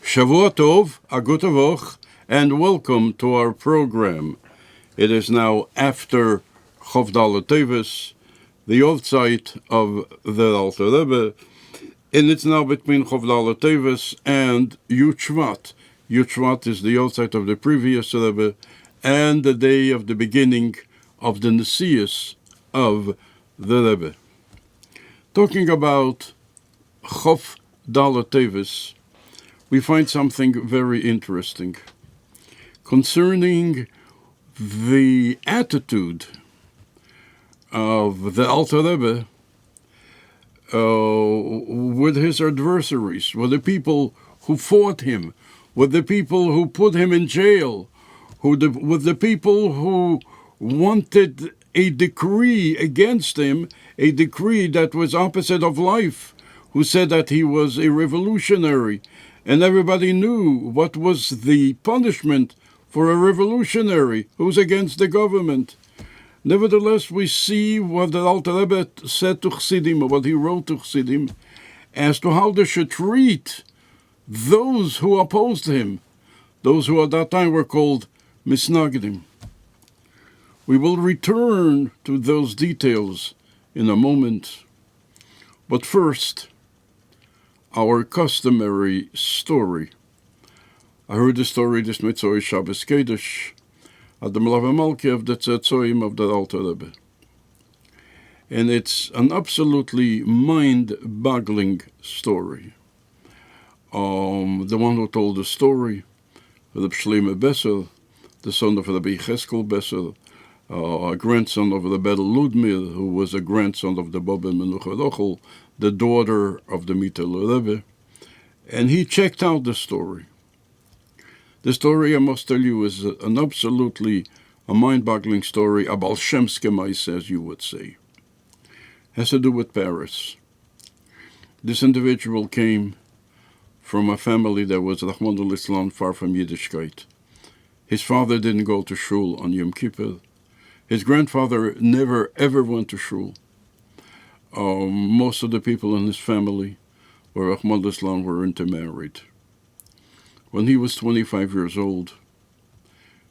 Shavua Tov, a good Woch, and welcome to our program. It is now after Chof Dalet Teves, the Yahrzeit of the Alter Rebbe, and it's now between Chof Dalet Teves and Yud Shvat. Yud Shvat is the Yahrzeit of the previous Rebbe, and the day of the beginning of the Nesius of the Rebbe. Talking about Chof Dalet Teves, we find something very interesting concerning the attitude of the Alter Rebbe with his adversaries, with the people who fought him, with the people who put him in jail, with the people who wanted a decree against him, a decree that was opposite of life, who said that he was a revolutionary. And everybody knew what was the punishment for a revolutionary who's against the government. Nevertheless, we see what the Alter Rebbe said to Chassidim, or what he wrote to Chassidim, as to how they should treat those who opposed him, those who at that time were called Misnagdim. We will return to those details in a moment. But first, our customary story. I heard the story this Mitzvah Shabbos Kodesh at the Melave Malki of the Tzetzoim of the Alter Rebbe. And it's an absolutely mind-boggling story. The one who told the story, Rabbi Shlomo Besser, the son of Rabbi Cheskel Besser, a grandson of Rabbi Ludmir, who was a grandson of the Baba Menucha Rochel, the daughter of the Mittel Rebbe, and he checked out the story. The story, I must tell you, is an absolutely mind-boggling story, a Baal Shem Schemais, as you would say. Has to do with Paris. This individual came from a family that was Rahman al-Islam, far from Yiddishkeit. His father didn't go to shul on Yom Kippur. His grandfather never, ever went to shul. Most of the people in his family were Rahman al-Islam were intermarried. When he was 25 years old,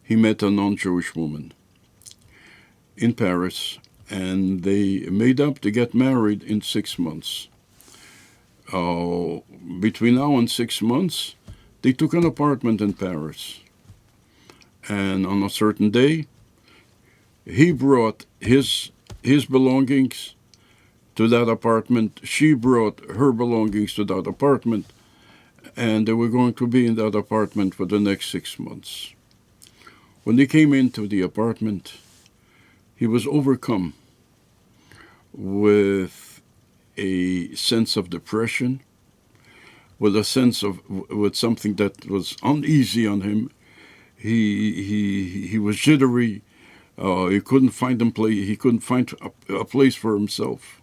he met a non-Jewish woman in Paris, and they made up to get married in 6 months. Between now and 6 months, they took an apartment in Paris. And on a certain day, he brought his belongings to that apartment. She brought her belongings to that apartment. And they were going to be in that apartment for the next 6 months. When they came into the apartment, he was overcome with a sense of depression, with something that was uneasy on him. He was jittery. He couldn't find a place for himself.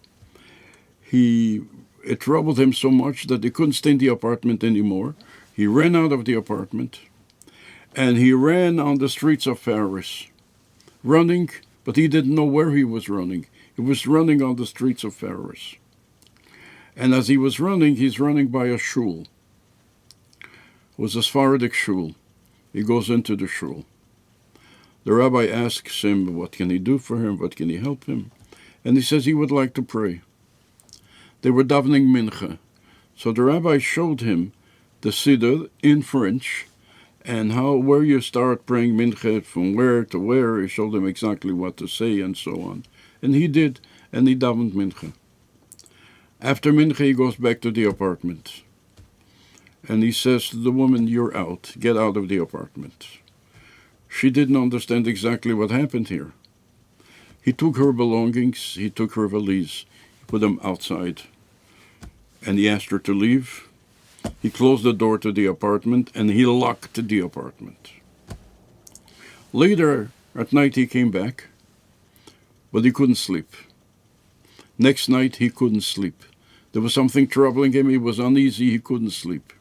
It troubled him so much that he couldn't stay in the apartment anymore. He ran out of the apartment, and he ran on the streets of Paris, running, but he didn't know where he was running. He was running on the streets of Paris. And as he was running, he's running by a shul. It was a Sephardic shul. He goes into the shul. The rabbi asks him, what can he do for him? What can he help him? And he says he would like to pray. They were davening mincha. So the rabbi showed him the siddur in French and where you start praying mincha, from where to where. He showed him exactly what to say and so on. And he did, and he davened mincha. After mincha, he goes back to the apartment. And he says to the woman, "You're out. Get out of the apartment." She didn't understand exactly what happened here. He took her belongings, he took her valise, put them outside, and he asked her to leave. He closed the door to the apartment, and he locked the apartment. Later at night, he came back, but he couldn't sleep. Next night, he couldn't sleep. There was something troubling him. He was uneasy. He couldn't sleep.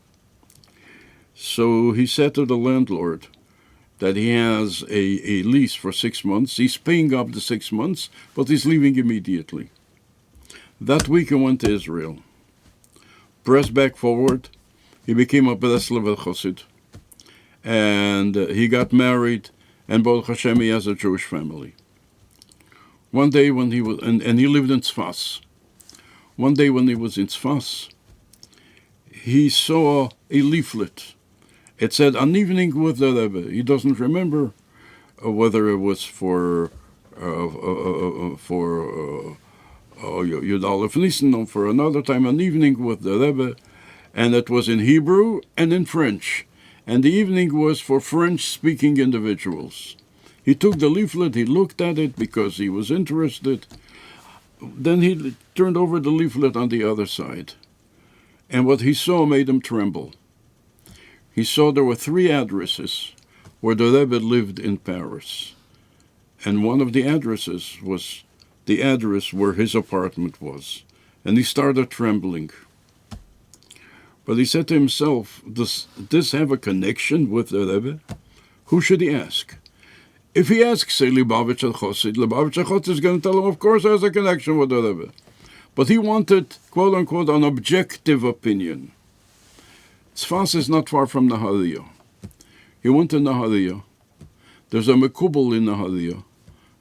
So he said to the landlord that he has a lease for 6 months. He's paying up the 6 months, but he's leaving immediately. That week he went to Israel, pressed back forward, He became a Breslev Chassid. And he got married, and Baruch Hashem, he has a Jewish family. One day when he was, and he lived in Tzfas. One day when he was in Tzfas, he saw a leaflet. It said, "An evening with the Rebbe." He doesn't remember whether it was for Yud Aleph Nisan or for another time, "An evening with the Rebbe," and it was in Hebrew and in French. And the evening was for French-speaking individuals. He took the leaflet, he looked at it because he was interested. Then he turned over the leaflet on the other side. And what he saw made him tremble. He saw there were 3 addresses where the Rebbe lived in Paris. And one of the addresses was the address where his apartment was. And he started trembling. But he said to himself, does this have a connection with the Rebbe? Who should he ask? If he asks, say, Lubavitch Chosid, Lubavitch Chosid is going to tell him, of course, it has a connection with the Rebbe. But he wanted, quote-unquote, an objective opinion. Tzfas is not far from Nahariya. He went to Nahariya. There's a Mekubal in Nahariya,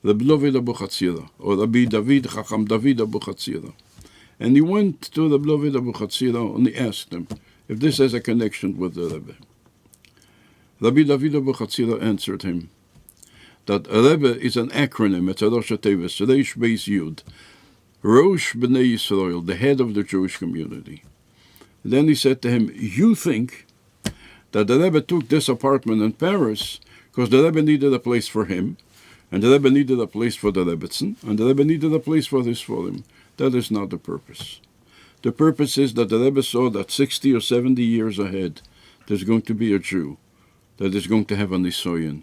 Rabbi David Abu Chatzira, or Rabbi David Chacham David Abu Chatzira. And he went to the David Abu Chatzira and he asked him if this has a connection with the Rebbe. Rabbi David Abu Chatzira answered him that Rebbe is an acronym. It's a Rosh Tevis, Reish Beis Yud, Rosh B'nai Yisrael, the head of the Jewish community. Then he said to him, you think that the Rebbe took this apartment in Paris because the Rebbe needed a place for him, and the Rebbe needed a place for the Rebbetzin, and the Rebbe needed a place for his Sforim. That is not the purpose. The purpose is that the Rebbe saw that 60 or 70 years ahead, there's going to be a Jew that is going to have a Nisoyan,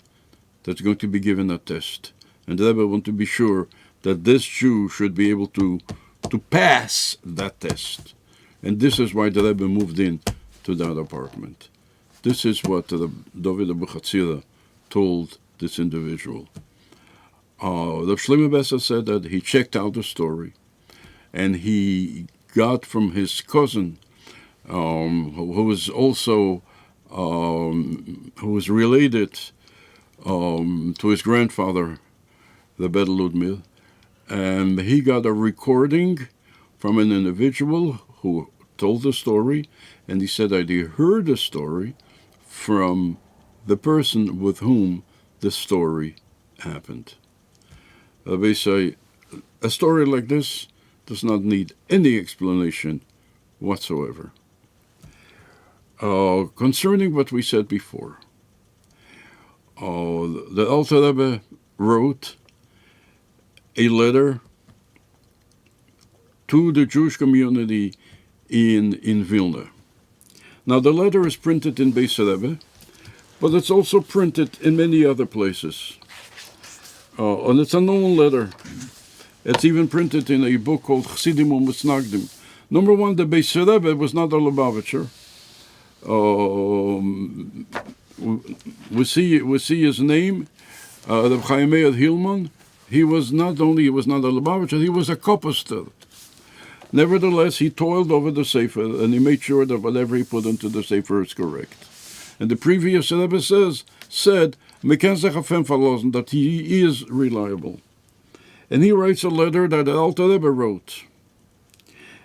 that's going to be given a test. And the Rebbe wanted to be sure that this Jew should be able to pass that test. And this is why the Rebbe moved in to that apartment. This is what David Abu Chatzira told this individual. Rav Shlomo Besser said that he checked out the story, and he got from his cousin, who was also who was related to his grandfather, the Bed Ludmil, and he got a recording from an individual who told the story, and he said that he heard the story from the person with whom the story happened. They say a story like this does not need any explanation whatsoever. Concerning what we said before, the Alter Rebbe wrote a letter to the Jewish community in Vilna. Now, the letter is printed in Beis Rebbe, but it's also printed in many other places. And it's a known letter. It's even printed in a book called Chassidim U'Mitznagdim. Number one, the Beis Rebbe was not a Lubavitcher. We see his name, Reb Chaim Meir Hillman. He was not a Lubavitcher, he was a Koposter. Nevertheless, he toiled over the Sefer, and he made sure that whatever he put into the Sefer is correct. And the previous Rebbe said, that he is reliable. And he writes a letter that the Alter Rebbe wrote.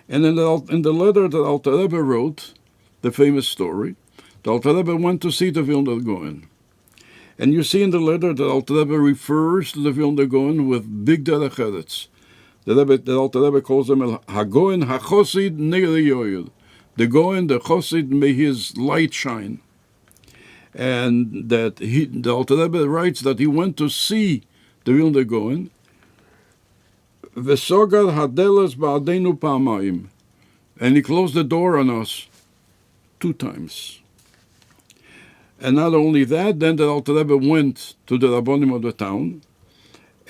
And in the letter that Alter Rebbe wrote, the famous story, the Alter Rebbe went to see the Vilna Gaon. And you see in the letter that Alter Rebbe refers to the Vilna Gaon with big derech eretz. The Alter Rebbe calls him HaGaon HaChosid Neir Yoel. The Gaon, the Chosid, may his light shine. And that the Alter Rebbe writes that he went to see the Vilna Gaon, V'sogar hadelas ba'adenu pa'amayim, and he closed the door on us 2 times. And not only that, then the Alter Rebbe went to the Rabbonim of the town,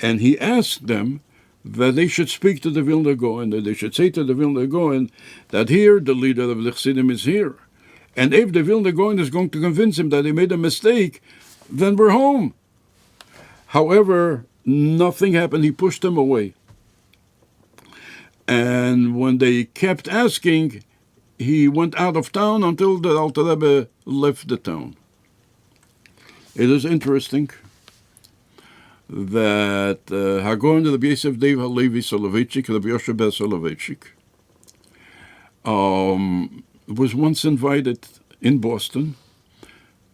and he asked them that they should speak to the Vilna Gaon, that they should say to the Vilna Gaon that here the leader of the Chassidim is here. And if the Vilna Gaon is going to convince him that he made a mistake, then we're home. However, nothing happened. He pushed them away. And when they kept asking, he went out of town until the Alter Rebbe left the town. It is interesting that Hagon Rabbi Yosef Deva Levi Soloveitchik, Rabbi Yoshe Ber Soloveitchik, was once invited in Boston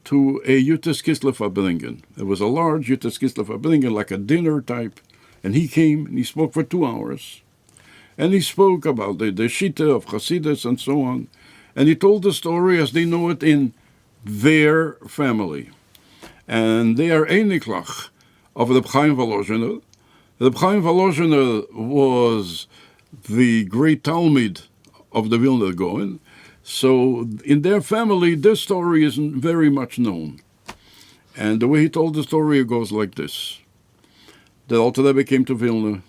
to a Yutes Kislev Fabringen. It was a large Yutes Kislev Fabringen, like a dinner type, and he came and he spoke for 2 hours. And he spoke about the Shita of Hasidus and so on, and he told the story as they know it in their family. And they are Einiklach of Reb Chaim Volozhiner. Reb Chaim Volozhiner was the great Talmud of the Vilna Gaon. So in their family, this story isn't very much known. And the way he told the story, it goes like this. The Alter Rebbe came to Vilna,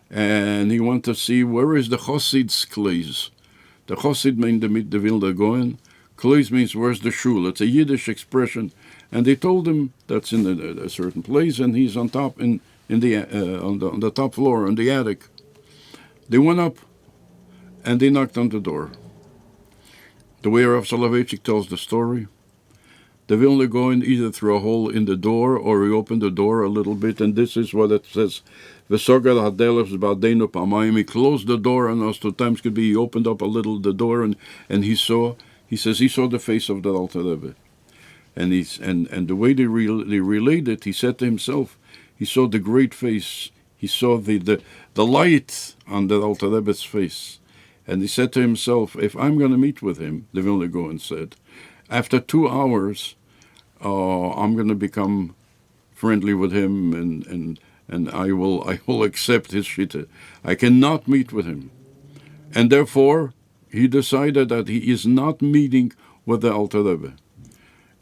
and he wanted to see where is the Chosid's Kleis. The Chosid means the Vilna Gaon. Kleis means where's the shul. It's a Yiddish expression. And they told him that's in a certain place, and he's on top on the top floor, in the attic. They went up, and they knocked on the door. The way Rav Soloveitchik tells the story, the Vilna Gaon either threw a hole in the door or he opened the door a little bit, and this is what it says. V'sogar hadelef b'adeinu pamayim. He closed the door, and those 2 times could be he opened up a little the door, and he saw the face of the Alter Rebbe. And the way they related, he said to himself, he saw the great face, he saw the light on the Alter Rebbe's face. And he said to himself, if I'm going to meet with him, the Vilna Gaon said, after 2 hours, I'm going to become friendly with him, and I will accept his shita. I cannot meet with him. And therefore, he decided that he is not meeting with the Alter Rebbe.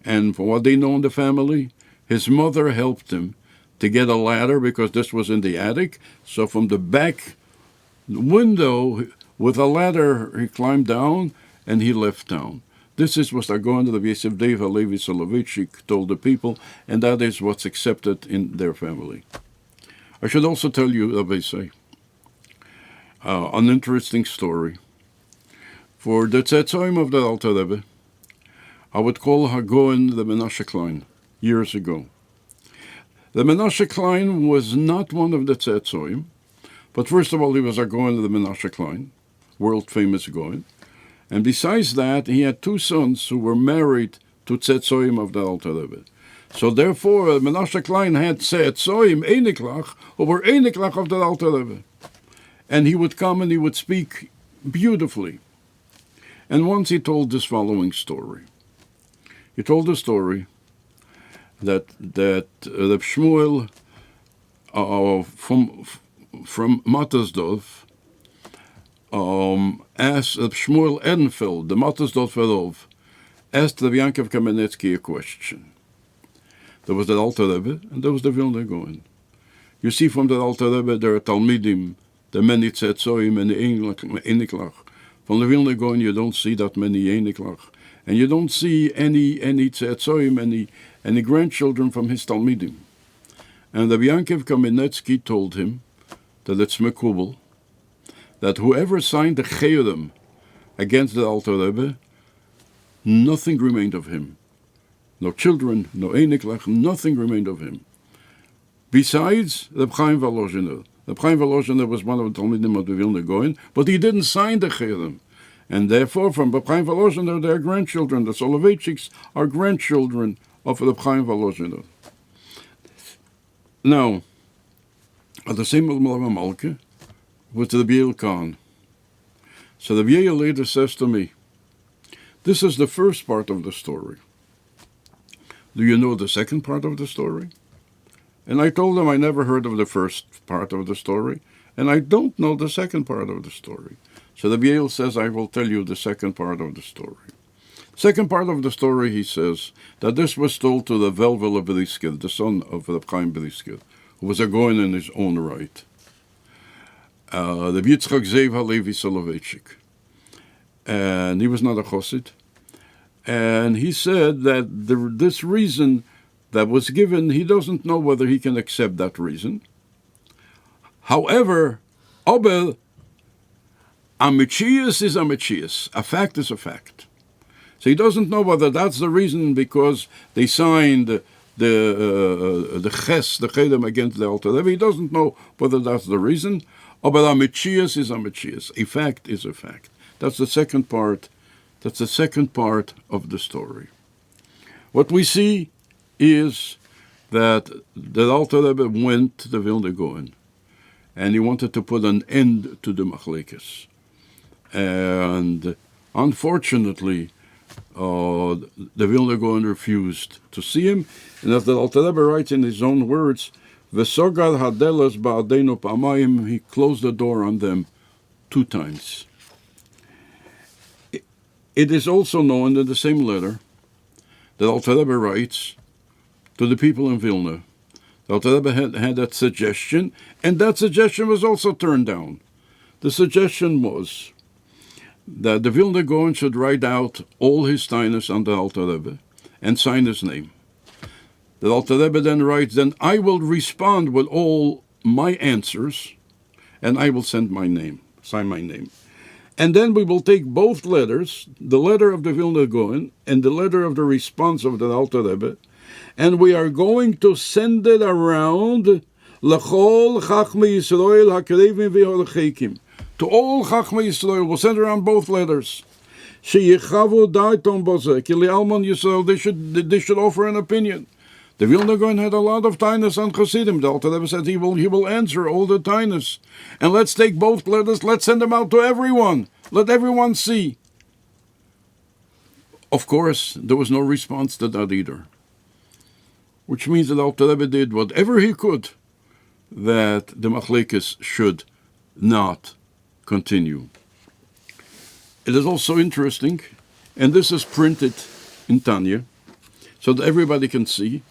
And for what they know in the family, his mother helped him to get a ladder because this was in the attic. So from the back window, with a ladder, he climbed down and he left town. This is what Hagon Rabbi Yosef Deva Levi Soloveitchik told the people, and that is what's accepted in their family. I should also tell you, Rabbi say, an interesting story. For the Tzetzoim of the Alter Rebbe, I would call Hagon the Menashe Klein years ago. The Menashe Klein was not one of the Tzetzoim, but first of all, he was Hagon the Menashe Klein, world-famous Gaon. And besides that, he had 2 sons who were married to Tzetzoim of the Alter Rebbe. So therefore, Menashe Klein had Tzetzoim, Einiklach, who were Einiklach of the Alter Rebbe. And he would come and he would speak beautifully. And once he told this following story. He told the story that Rabbi Shmuel from Mattersdorf asked Rabbi Shmuel Edenfeld, the Mattersdorfer Rov, asked Rabbi Yankov Kamenetsky a question. There was the Alter Rebbe and there was the Vilna Gaon. You see from the Alter Rebbe there are Talmidim, the many Tzetzoim and the Einiklach. From the Vilna Gaon you don't see that many Einiklach. And you don't see any Tzetzoim, any grandchildren from his Talmidim. And Rabbi Yankov Kamenetsky told him that it's mekubal, that whoever signed the Cherem against the Alter Rebbe, nothing remained of him. No children, no Einiklach, nothing remained of him. Besides Reb Chaim Volozhiner. Reb Chaim Volozhiner was one of the Talmidim of the Vilna Gaon, but he didn't sign the Cherem. And therefore, from Reb Chaim Volozhiner, their grandchildren, the Soloveitchiks, are grandchildren of Reb Chaim Volozhiner. Now, at the same Malva Malke was the Baal Khan. So the Baal later says to me, this is the first part of the story. Do you know the second part of the story? And I told him I never heard of the first part of the story, and I don't know the second part of the story. So the Baal says, I will tell you the second part of the story. Second part of the story, he says, that this was told to the Velvel Brisker, the son of Reb Chaim Brisker, who was a Gaon in his own right. The Yitzchak Zev Halevi Soloveitchik. And he was not a Chosid. And he said that this reason that was given, he doesn't know whether he can accept that reason. However, Obel, A Machias is a Machias. A fact is a fact. So he doesn't know whether that's the reason because they signed the Ches, the Chedem against the Alter Rebbe. He doesn't know whether that's the reason. But a Machias is a Machias. A fact is a fact. That's the second part. That's the second part of the story. What we see is that the Alter Rebbe went to the Vilna Gaon, and he wanted to put an end to the machlekes. And unfortunately, the Vilna Gaon refused to see him. And as the Alter Rebbe writes in his own words, "V'sogar hadelas ba'adeinu pa'amayim," he closed the door on them 2 times. It is also known in the same letter that Alter Rebbe writes to the people in Vilna. The Alter Rebbe had that suggestion, and that suggestion was also turned down. The suggestion was that the Vilna Gaon should write out all his tainus on the Alter Rebbe and sign his name. The Alter Rebbe then writes, "Then I will respond with all my answers, and I will sign my name. And then we will take both letters, the letter of the Vilna Gaon and the letter of the response of the Alter Rebbe, and we are going to send it around l'chol chachmei Yisrael hakrevim v'holchekim." To all Chachmei Yisrael, we'll send around both letters. Sheyichavu da'aton bozeh, ki li'almon Yisrael, they should offer an opinion. The Vilna Gaon had a lot of tainus on Chassidim. The Alter Rebbe said he will answer all the tainus. And let's take both letters, let's send them out to everyone. Let everyone see. Of course, there was no response to that either. Which means that Alter Rebbe did whatever he could that the machlekes should not continue. It is also interesting, and this is printed in Tanya, so that everybody can see,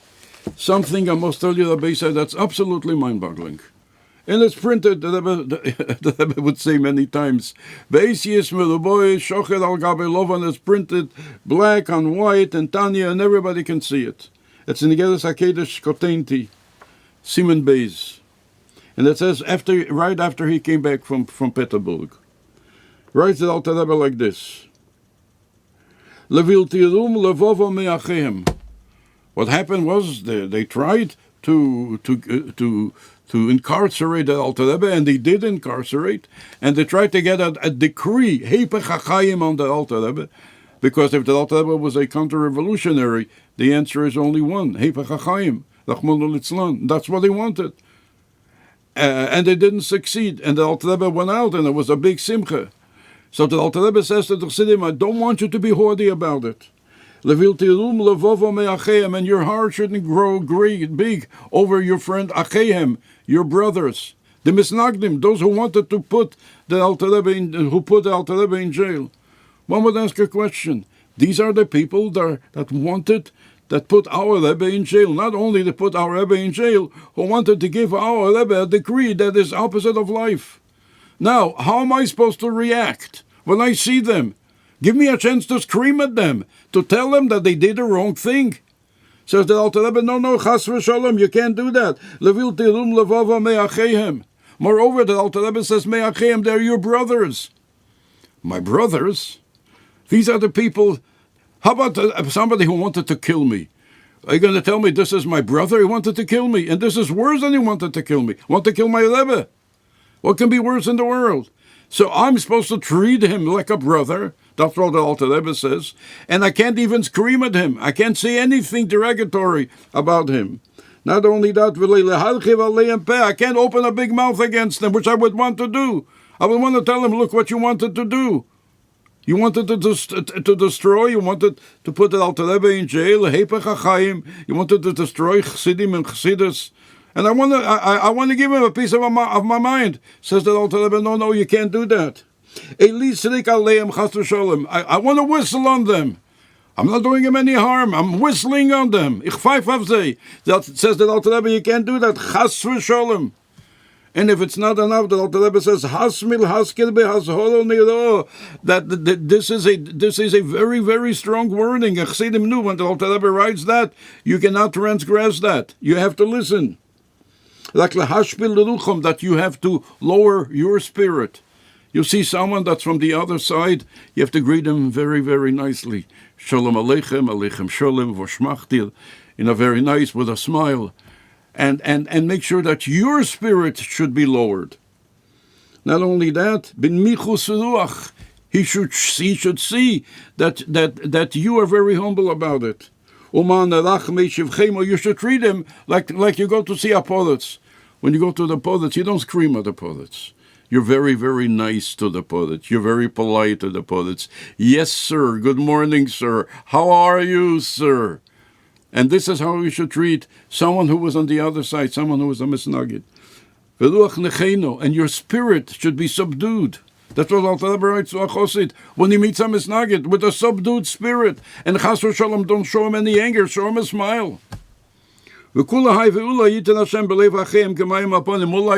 something I must tell you, Rabbi said, that's absolutely mind-boggling. And it's printed, the Rebbe would say many times, Be'esius meluboy shochet al gabe lovan, it's printed black on white in Tanya, and everybody can see it. It's in the Geras HaKedesh Koteinti, Simon Beis. And it says, right after he came back from Peterburg, writes the Alter Rebbe like this: Leviltirum levovo me'achehem. What happened was they tried to incarcerate the Alter Rebbe, and they did incarcerate, and they tried to get a decree, Hepech HaChaim, on the Alter Rebbe, because if the Alter Rebbe was a counter-revolutionary, the answer is only one, Hepech HaChaim, Rachmana litzlan. That's what they wanted. And they didn't succeed. And the Alter Rebbe went out, and it was a big simcha. So the Alter Rebbe says to the Chassidim, I don't want you to be hoardy about it. Leviltirum levovo me'achehem, and your heart shouldn't grow big over your friend Achehem, your brothers. The Misnagdim, those who wanted to put the Alter Rebbe in jail. One would ask a question. These are the people that put our Rebbe in jail. Not only to put our Rebbe in jail, who wanted to give our Rebbe a decree that is opposite of life. Now, how am I supposed to react when I see them? Give me a chance to scream at them, to tell them that they did the wrong thing. Says the Alter Rebbe, no, chas v'shalom, you can't do that. Levil tirum levava me'achehem. Moreover, the Alter Rebbe says, me'achehem, they're your brothers. My brothers? These are the people. How about somebody who wanted to kill me? Are you going to tell me this is my brother? He wanted to kill me, and this is worse than he wanted to kill me. Want to kill my Rebbe? What can be worse in the world? So I'm supposed to treat him like a brother. That's what the Alter Rebbe says. And I can't even scream at him. I can't say anything derogatory about him. Not only that, I can't open a big mouth against him, which I would want to do. I would want to tell him, look what you wanted to do. You wanted to destroy, you wanted to put the Alter Rebbe in jail, Hepech HaChaim, you wanted to destroy Chassidim and Chassidus. And I want to give him a piece of my mind. Says the Alter Rebbe, no, you can't do that. I want to whistle on them. I'm not doing him any harm. I'm whistling on them. Ich pfeif auf sie. That says the Alter Rebbe, you can't do that. Chas v'sholem. And if it's not enough, the Alter Rebbe says, Hasmil haskil behasholo niro. That this is a very, very strong warning. Chassidim knew when the Alter Rebbe writes that, you cannot transgress that. You have to listen. Like lahashpil leruchom, that you have to lower your spirit. You see someone that's from the other side, you have to greet him very, very nicely. Shalom aleichem, aleichem shalom, v'shmachtir, very nice, with a smile. And make sure that your spirit should be lowered. Not only that, bin michus ruach, he should see that you are very humble about it. You should treat him like you go to see a poets. When you go to the poets, you don't scream at the poets. You're very, very nice to the poets. You're very polite to the poets. Yes, sir. Good morning, sir. How are you, sir? And this is how we should treat someone who was on the other side, someone who was a misnagid. And your spirit should be subdued. That's what Alter Rebbe writes to a chosid. When he meets a misnagid, with a subdued spirit. And chas v'shalom, don't show him any anger, show him a smile. Mulai,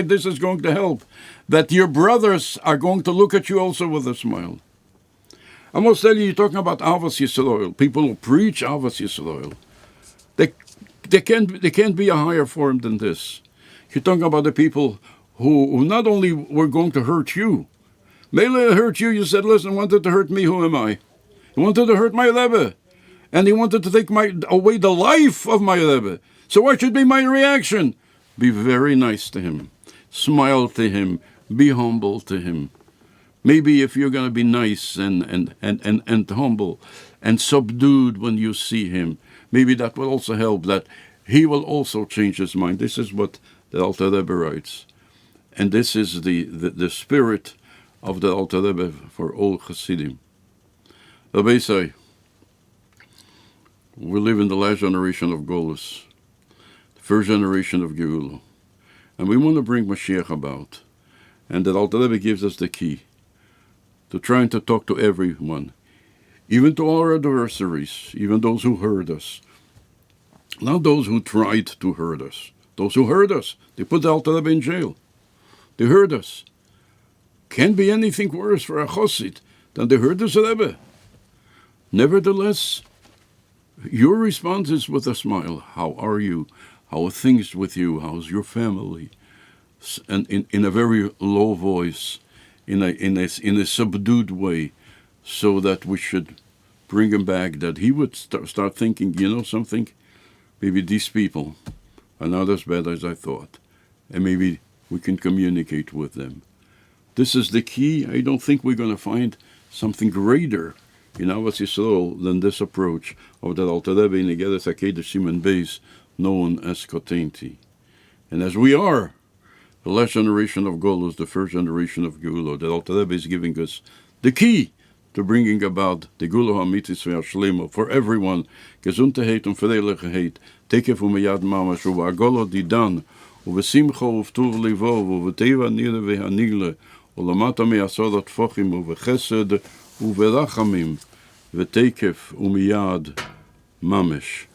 this is going to help. That your brothers are going to look at you also with a smile. I must tell you, you're talking about Avos Yisrael. People who preach Avos Yisrael. They can't be a higher form than this. You're talking about the people who not only were going to hurt you. Mele hurt you, you said, listen, wanted to hurt me, who am I? He wanted to hurt my Rebbe. And he wanted to take away the life of my Rebbe. So what should be my reaction? Be very nice to him. Smile to him. Be humble to him. Maybe if you're going to be nice and humble and subdued when you see him, maybe that will also help, that he will also change his mind. This is what the Alter Rebbe writes. And this is the spirit of the Alter Rebbe for all Chassidim. Rabbi say, we live in the last generation of Golus, the first generation of Geula. And we want to bring Mashiach about. And that Alter Rebbe gives us the key to trying to talk to everyone, even to our adversaries, even those who hurt us. Not those who tried to hurt us. Those who hurt us, they put the Alter Rebbe in jail. They hurt us. Can't be anything worse for a chosid than they hurt us Rebbe. Nevertheless, your response is with a smile. How are you? How are things with you? How's your family? And in a very low voice, in a subdued way, so that we should bring him back, that he would start thinking, you know something? Maybe these people are not as bad as I thought. And maybe we can communicate with them. This is the key. I don't think we're going to find something greater in Avos Yisrael than this approach of the Alter Rebbe in Igeres HaKedesh Siman Beis, known as Kotenti. And as we are the last generation of Golus, the first generation of Geula, the Alter Rebbe is giving us the key to bringing about the Geula HaMitzis VeHashlema for everyone. Gesundheit und Fröhlichkeit, tekef umeyad mamash, u'va'agolo didan, u'v'simcha u'v'tuv livov, u'v'teva nire ve'hanigle, u'lamata me'asodot fochim, u'v'chesed, u'v'rachamim, v'tekef umeyad mamash.